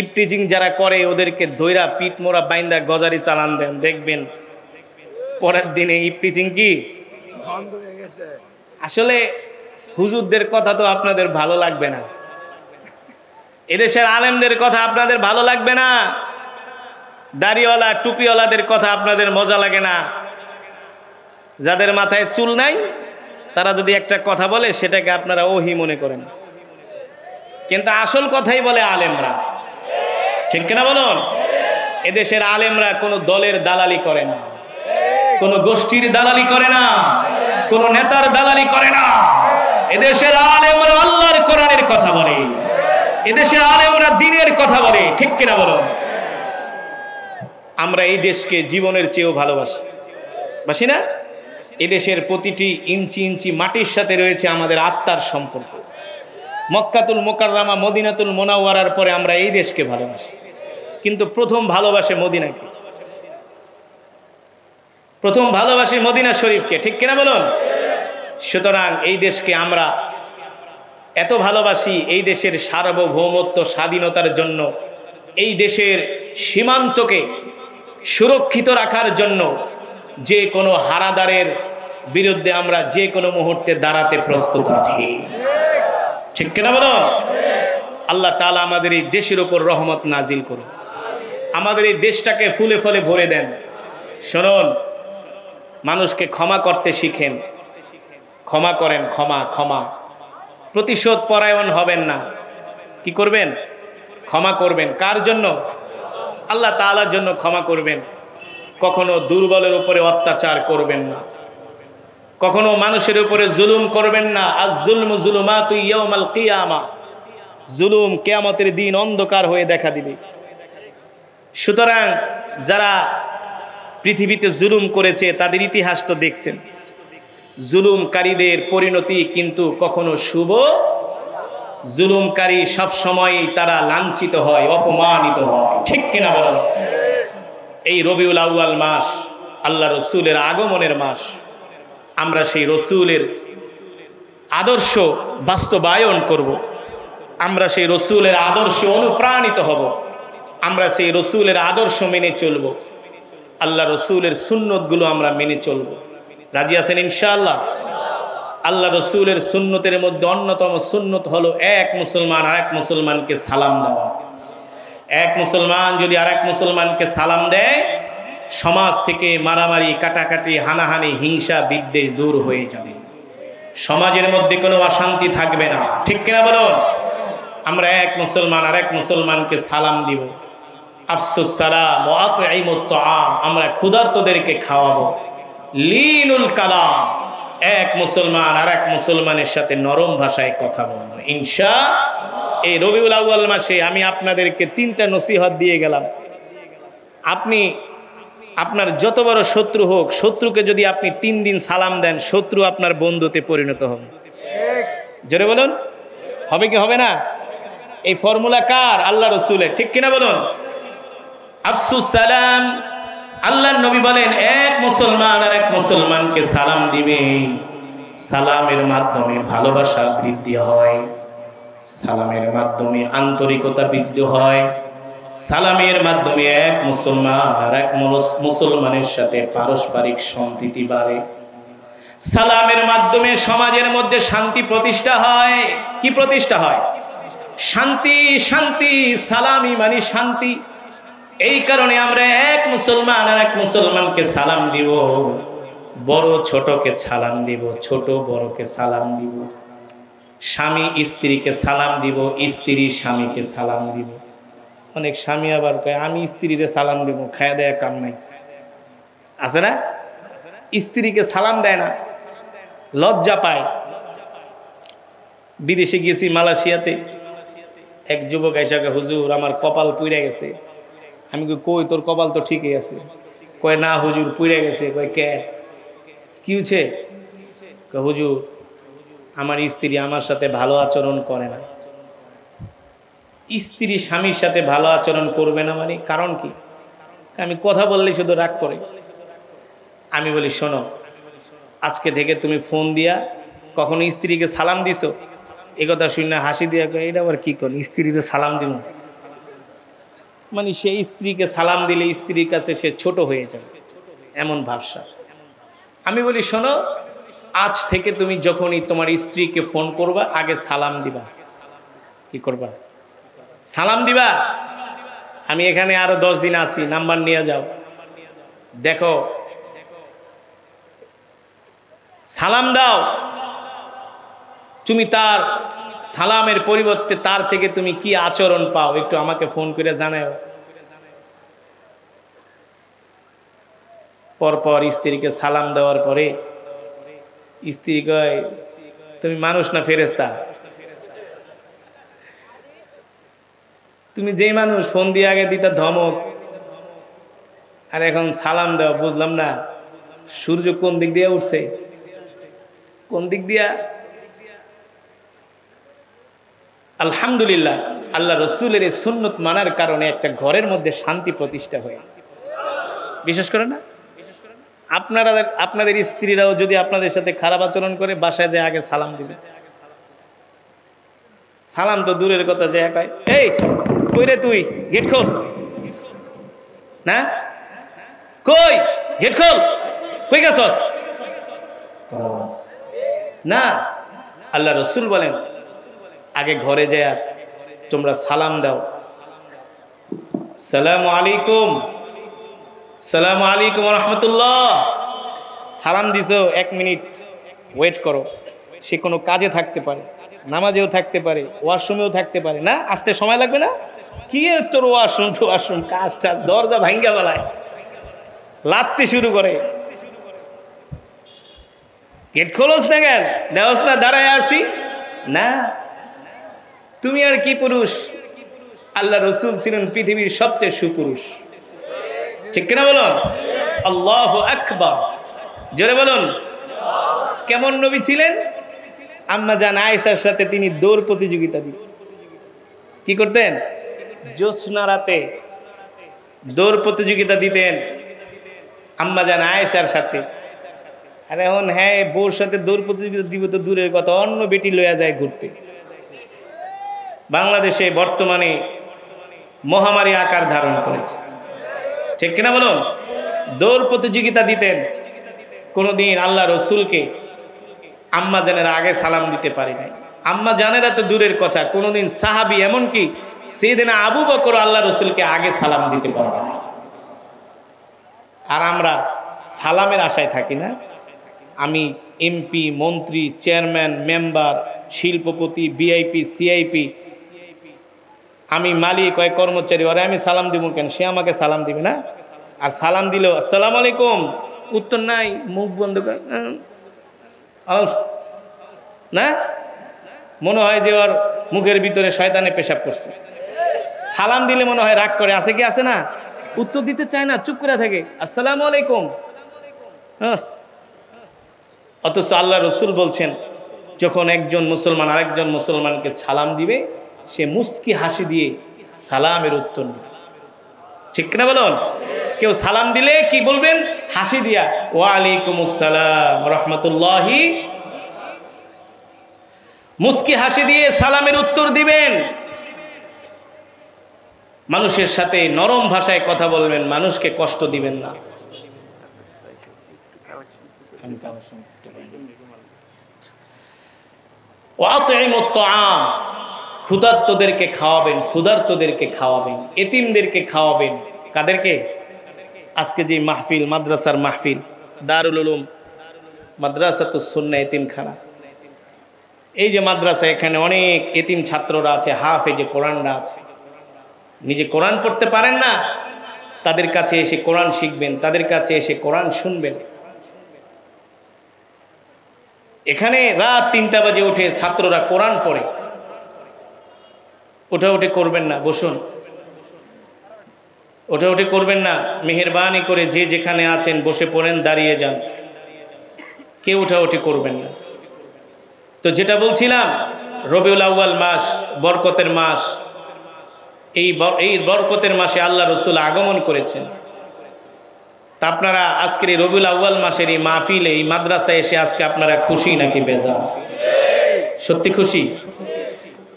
ইফটিচিং যারা করে ওদেরকে ধইরা পিঠ মোড়া বাইন্দা গজারি চালান দেন, দেখবেন পরের দিনে ইফটিচিং কি বন্ধ হয়ে গেছে। আসলে হুজুরদের কথা তো আপনাদের ভালো লাগবে না, এদেশের আলেমদের কথা আপনাদের ভালো লাগবে না, দাড়িওয়ালা টুপিওয়ালাদের কথা আপনাদের মজা লাগে না। যাদের মাথায় চুল নাই তারা যদি একটা কথা বলে সেটাকে আপনারা ওহি মনে করেন, কিন্তু আসল কথাই বলে আলেমরা, ঠিক কিনা বলুন? এদেশের আলেমরা কোনো দলের দালালি করে না, কোনো গোষ্ঠীর দালালি করে না, কোনো নেতার দালালি করে না। এদেশের আলেমরা আল্লাহর কোরআনের কথা বলে, এদেশের আলেমরা দ্বীনের কথা বলে, ঠিক কিনা বলুন? আমরা এই দেশকে জীবনের চেয়েও ভালোবাসি, বাসি না? এদেশের প্রতিটি ইঞ্চি ইঞ্চি মাটির সাথে রয়েছে আমাদের আত্মার সম্পর্ক। মক্কাতুল মুকাররমা, মদিনাতুল মুনাওয়ারার পরে আমরা এই দেশকে ভালোবাসি, কিন্তু প্রথম ভালোবাসে মদিনাকে, প্রথম ভালোবাসি মদিনা শরীফকে, ঠিক কিনা বলুন? সুতরাং এই দেশকে আমরা এত ভালোবাসি, এই দেশের সার্বভৌমত্ব স্বাধীনতার জন্য, এই দেশের সীমান্তকে সুরক্ষিত রাখার জন্য যে কোনো হারাদারের বিরুদ্ধে আমরা যে কোনো মুহূর্তে দাঁড়াতে প্রস্তুত আছি, ঠিক কিনা বলুন? আল্লাহ তাআলা আমাদের এই দেশের উপর রহমত নাজিল করুন, আমাদের এই দেশটাকে ফুলে ফলে ভরে দেন। শুনুন, মানুষকে ক্ষমা করতে শিখেন, ক্ষমা করেন, ক্ষমা ক্ষমা, প্রতিশোধ পরায়ণ হবেন না। কি করবেন? ক্ষমা করবেন। কার জন্য? আল্লাহ তাআলার জন্য ক্ষমা করবেন। কখনো দুর্বলের উপরে অত্যাচার করবেন না, কখনো মানুষের উপরে জুলুম করবেন না। আয-যুলমু যুলুমাতু ইয়াউমাল কিয়ামা, জুলুম কিয়ামতের দিন অন্ধকার হয়ে দেখা দিবে। সুতরাং যারা পৃথিবীতে জুলুম করেছে তাদের ইতিহাস তো দেখছেন, জুলুমকারীদের পরিণতি কিন্তু কখনো শুভ। জুলুমকারী সব সময় তারা লাঞ্ছিত হয়, অপমানিত হয়, ঠিক কিনা বলেন? এই রবিউল আউয়াল মাস আল্লাহ রসুলের আগমনের মাস। আমরা সেই রসুলের আদর্শ বাস্তবায়ন করব, আমরা সেই রসুলের আদর্শে অনুপ্রাণিত হব, আমরা সেই রসুলের আদর্শ মেনে চলব, আল্লাহ রসুলের সুন্নতগুলো আমরা মেনে চলব। রাজি আছেন ইনশাআল্লাহ? আল্লাহ রসুলের সুন্নতের মধ্যে অন্যতম সুন্নত হলো এক মুসলমান আরেক মুসলমানকে সালাম দেওয়া। এক মুসলমান যদি আরেক মুসলমানকে সালাম দেয়, সমাজ থেকে মারামারি, কাটাকাটি, হানাহানি, হিংসা, বিদ্বেষ দূর হয়ে যাবে, সমাজের মধ্যে কোনো অশান্তি থাকবে না, ঠিক কিনা বলুন? আমরা এক মুসলমান আরেক মুসলমানকে সালাম দিব। আফসুস সালাম ওয়া আতঈমুত তাআম, আমরা ক্ষুধার্তদেরকে খাওয়াবো। লিনুল কালাম, এক মুসলমান আরেক মুসলমানের সাথে নরম ভাষায় কথা বলবো ইনশাআল্লাহ। এই রবিউল আউয়াল মাসে আমি আপনাদেরকে 3টা নসিহত দিয়ে গেলাম। আপনি আপনার যত বড় শত্রু হোক, শত্রুকে যদি আপনি 3 দিন সালাম দেন, শত্রু আপনার বন্ধুতে পরিণত হবে। জোরে বলুন, হবে কি হবে না? এই ফর্মুলা কার? আল্লাহ রসুলের, ঠিক কিনা বলুন? আফসুস সালাম, আল্লাহর নবী বলেন এক মুসলমান আর এক মুসলমানকে সালাম দিবে, সালামের মাধ্যমে ভালোবাসা বৃদ্ধি হয়, সালামের মাধ্যমে আন্তরিকতা বৃদ্ধি হয়, সালামের মাধ্যমে এক মুসলমান আর এক মুসলমানের সাথে পারস্পরিক সম্প্রীতি বাড়ে, সালামের মাধ্যমে সমাজের মধ্যে শান্তি প্রতিষ্ঠা হয়। কি প্রতিষ্ঠা হয়? শান্তি। শান্তি, সালামি মানে শান্তি। এই কারণে আমরা এক মুসলমান আর এক মুসলমানকে সালাম দিব, বড় ছোটকে সালাম দিব, ছোট বড়কে সালাম দিব, স্বামী স্ত্রীকে সালাম দিব, স্ত্রী স্বামীকে সালাম দিব। অনেক স্বামী আবার কয় আমি স্ত্রীরে সালাম দিব, খায়া দেয়া কাম নাই, আছে না? স্ত্রীকে সালাম দেয় না, লজ্জা পায়। বিদেশে গেছি মালয়েশিয়াতে, এক যুবক এসে কয় হুজুর আমার কপাল পুড়ে গেছে। আমি কই তোর কপাল তো ঠিকই আছে। কয় না হুজুর পুড়ে গেছে। কয় কে? কি হয়েছে? কয় হুজুর আমার স্ত্রী আমার সাথে ভালো আচরণ করে না। স্ত্রী স্বামীর সাথে ভালো আচরণ করবে না মানে কারণ কি? আমি কথা বললে শুধু রাগ করে। আমি বলি শোনো, আজকে থেকে তুমি ফোন দিয়া কখনো স্ত্রীকে সালাম দিছো? এই কথা শুনে হাসি দিয়া কয় এটা আবার কি কর, স্ত্রীকে সালাম দিব মানে সে স্ত্রীকে সালাম দিলে স্ত্রীর কাছে সে ছোট হয়ে যাবে, এমন ভাবসা। আমি বলি শোনো, আজ থেকে তুমি যখনই তোমার স্ত্রীকে ফোন করবা আগে সালাম দিবা। কি করবা? সালাম দিবা। আমি এখানে আরো 10 দিন আছি, নাম্বার নিয়ে যাও, দেখো সালাম দাও। তুমি তার সালামের পরিবর্তে তার থেকে তুমি কি আচরণ পাও একটু আমাকে ফোন করে জানাও। পরপর স্ত্রীকে সালাম দেওয়ার পরে স্ত্রী কয় তুমি মানুষ না ফেরেশতা? তুমি যেই মানুষ ফোন দিয়ে আগে দিতা ধমক, আর এখন সালাম দাও, বুঝলাম না সূর্য কোন দিক দিয়ে উঠছে, কোন দিক দিয়া? আলহামদুলিল্লাহ, আল্লাহ রসুলের এই সুন্নত মানার কারণে একটা ঘরের মধ্যে শান্তি প্রতিষ্ঠা হয়ে গেছে। বিশেষ করে না আপনারা, আপনাদের স্ত্রীরাও যদি আপনাদের সাথে খারাপ আচরণ করে বাসায় যায় আগে সালাম দিবে। সালাম তো দূরের কথা, যে কয় এই কই রে তুই, গেট খোল না, কই গেট খোল, কই গেছস না। আল্লাহ রসুল বলেন আগে ঘরে যায় তোমরা সালাম দাও, সালামু আলাইকুম, সালামু আলাইকুম রহমতুল্লাহ। সালাম দিছো, 1 মিনিট ওয়েট করো। সে কোনো কাজে থাকতে পারে, নামাজেও থাকতে পারে, ওয়াশরুমেও থাকতে পারে, না আসতে সময় লাগবে না? কি এর তোর ওয়াশরুম কাজটা, দরজা ভাঙ্গা বেলায় লাত্তি শুরু করে। গেট খোলস না কেন? দেওস না, দাঁড়ায় আসি না। তুমি আর কি পুরুষ? আল্লাহ রসুল ছিলেন পৃথিবীর সবচেয়ে সুপুরুষ, ঠিক কিনা বলুন? আল্লাহু আকবার, জোরে বলুন। কেমন নবী ছিলেন? আম্মা জান আয়েশার সাথে তিনি দৌড় প্রতিযোগিতা দিতেন। কি করতেন? জ্যোৎস্না রাতে দৌড় প্রতিযোগিতা দিতেন আম্মা জান আয়েশার সাথে। আর এখন হ্যাঁ, বউর সাথে দৌড় প্রতিযোগিতা দিব তো দূরের কথা, অন্য বেটি লইয়া যায় ঘুরতে। বাংলাদেশে বর্তমানে মহামারী আকার ধারণ করেছে, ঠিক কিনা বলুন? দৌড় প্রতিযোগিতা দিতেন। কোনোদিন আল্লাহ রসুলকে আম্মা জানেরা আগে সালাম দিতে পারে নাই। আম্মা জানেরা তো দূরের কথা, কোনোদিন সাহাবী এমনকি সাইয়েদনা আবু বকর আল্লাহ রসুলকে আগে সালাম দিতে পারবে না। আর আমরা সালামের আশায় থাকি না। আমি এমপি, মন্ত্রী, চেয়ারম্যান, মেম্বার, শিল্পপতি, ভিআইপি, সিআইপি, আমি মালিক, হয় কর্মচারী, ওরে আমি সালাম দিব কেন? সে আমাকে সালাম দিবে না। আর সালাম দিলেও আসসালামু আলাইকুম, উত্তর নাই, মুখ বন্ধ করে না, মনে হয় যে ওর মুখের ভিতরে শয়তানে পেশাব করছে। সালাম দিলে মনে হয় রাগ করে, আছে কি আছে না, উত্তর দিতে চায় না, চুপ করে থাকে, আসসালামু আলাইকুম। অথচ আল্লাহ রসুল বলছেন, যখন একজন মুসলমান আরেকজন মুসলমানকে সালাম দিবে, সে মুস্কি হাসি দিয়ে সালামের উত্তর দিবে, ঠিক না বলুন? কেউ সালাম দিলে কি বলবেন? হাসি দিয়া ওয়ালাইকুম আসসালাম রাহমাতুল্লাহি, মুস্কি হাসি দিয়ে সালামের উত্তর দিবেন। মানুষের সাথে নরম ভাষায় কথা বলবেন, মানুষকে কষ্ট দিবেন না। ক্ষুধার্তদেরকে খাওয়াবেন, ক্ষুধার্তদেরকে খাওয়াবেন, এতিমদেরকে খাওয়াবেন। কাদেরকে? আজকে যে মাহফিল, মাদ্রাসার মাহফিল, দারুল উলুম মাদ্রাসাতুস সুন্নাহ এতিমখানা, এই যে মাদ্রাসা, এখানে অনেক এতিম ছাত্ররা আছে, হাফেজে কোরআনরা আছে। নিজে কোরআন পড়তে পারেন না, তাদের কাছে এসে কোরআন শিখবেন, তাদের কাছে এসে কোরআন শুনবেন। এখানে রাত 3টা বাজে উঠে ছাত্ররা কোরআন পড়ে। ওঠাউঠি করবেন না, বসুন। ওঠাউঠি করবেন না, মেহেরবানি করে যে যেখানে আছেন বসে পড়েন, দাঁড়িয়ে যান, কেউ ওঠাউঠি করবেন না। তো যেটা বলছিলাম, রবিউল আউয়াল মাস বরকতের মাস, এই বরকতের মাসে আল্লাহ রসুল আগমন করেছেন। তা আপনারা আজকের এই রবিউল আউয়াল মাসের এই মাহফিলে, এই মাদ্রাসায় এসে আজকে আপনারা খুশি নাকি বেজার? সত্যি খুশি?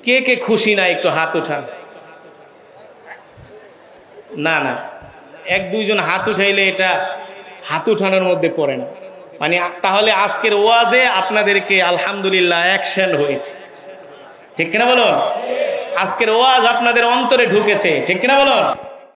কে কে খুশি না একটু হাত উঠান। না না, 1-2 জন হাত উঠাইলে এটা হাত উঠানোর মধ্যে পড়ে না। মানে তাহলে আজকের ওয়াজে আপনাদেরকে আলহামদুলিল্লাহ অ্যাকশন হয়েছে, ঠিক কিনা বলুন? আজকের ওয়াজ আপনাদের অন্তরে ঢুকেছে, ঠিক কিনা বলুন?